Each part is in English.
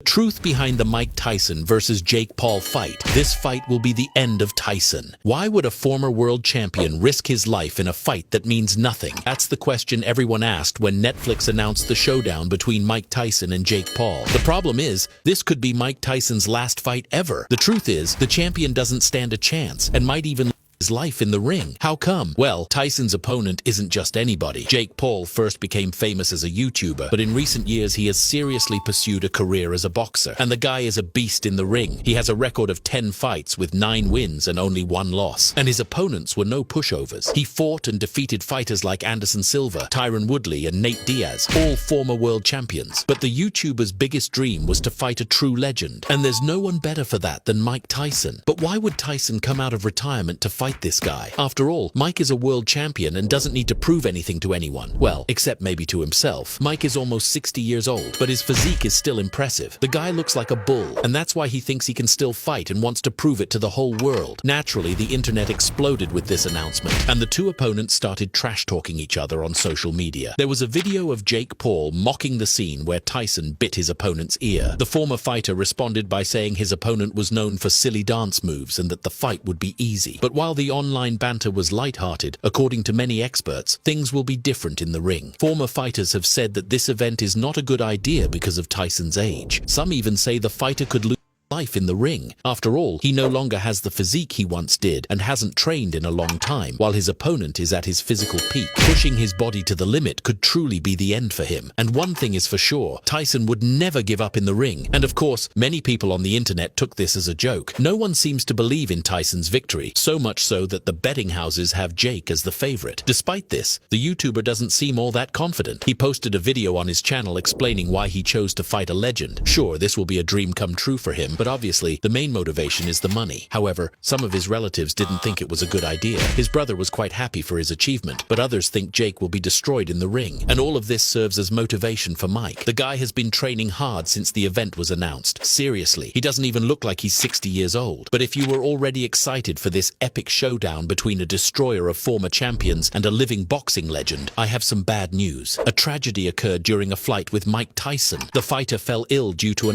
Truth behind the Mike Tyson versus Jake Paul fight. This fight will be the end of Tyson. Why would a former world champion risk his life in a fight that means nothing? That's the question everyone asked when Netflix announced the showdown between Mike Tyson and Jake Paul. The problem is, this could be Mike Tyson's last fight ever. The truth is, the champion doesn't stand a chance and might even his life in the ring. How come? Well, Tyson's opponent isn't just anybody. Jake Paul first became famous as a YouTuber, but in recent years he has seriously pursued a career as a boxer. And the guy is a beast in the ring. He has a record of 10 fights with 9 wins and only 1 loss. And his opponents were no pushovers. He fought and defeated fighters like Anderson Silva, Tyron Woodley, and Nate Diaz, all former world champions. But the YouTuber's biggest dream was to fight a true legend. And there's no one better for that than Mike Tyson. But why would Tyson come out of retirement to fight this guy? After all, Mike is a world champion and doesn't need to prove anything to anyone. Well, except maybe to himself. Mike is almost 60 years old, but his physique is still impressive. The guy looks like a bull, and that's why he thinks he can still fight and wants to prove it to the whole world. Naturally, the internet exploded with this announcement, and the two opponents started trash-talking each other on social media. There was a video of Jake Paul mocking the scene where Tyson bit his opponent's ear. The former fighter responded by saying his opponent was known for silly dance moves and that the fight would be easy. But while the online banter was lighthearted, according to many experts, things will be different in the ring. Former fighters have said that this event is not a good idea because of Tyson's age. Some even say the fighter could lose life in the ring. After all, he no longer has the physique he once did and hasn't trained in a long time, while his opponent is at his physical peak. Pushing his body to the limit could truly be the end for him. And one thing is for sure, Tyson would never give up in the ring. And of course, many people on the internet took this as a joke. No one seems to believe in Tyson's victory, so much so that the betting houses have Jake as the favorite. Despite this, the YouTuber doesn't seem all that confident. He posted a video on his channel explaining why he chose to fight a legend. Sure, this will be a dream come true for him, but obviously, the main motivation is the money. However, some of his relatives didn't think it was a good idea. His brother was quite happy for his achievement, but others think Jake will be destroyed in the ring. And all of this serves as motivation for Mike. The guy has been training hard since the event was announced. Seriously, he doesn't even look like he's 60 years old. But if you were already excited for this epic showdown between a destroyer of former champions and a living boxing legend, I have some bad news. A tragedy occurred during a flight with Mike Tyson. The fighter fell ill due to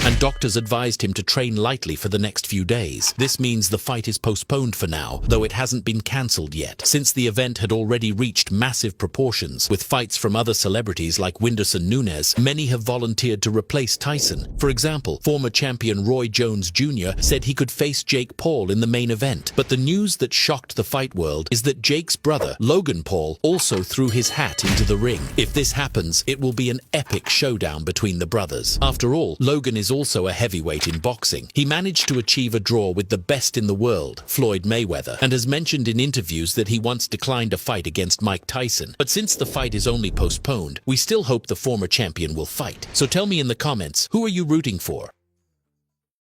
and doctors advised him to train lightly for the next few days. This means the fight is postponed for now, though it hasn't been cancelled yet. Since the event had already reached massive proportions, with fights from other celebrities like Whindersson Nunes, many have volunteered to replace Tyson. For example, former champion Roy Jones Jr. said he could face Jake Paul in the main event. But the news that shocked the fight world is that Jake's brother, Logan Paul, also threw his hat into the ring. If this happens, it will be an epic showdown between the brothers. After all, Logan is also a heavyweight in boxing. He managed to achieve a draw with the best in the world, Floyd Mayweather, and has mentioned in interviews that he once declined a fight against Mike Tyson. But since the fight is only postponed, we still hope the former champion will fight. So tell me in the comments, who are you rooting for?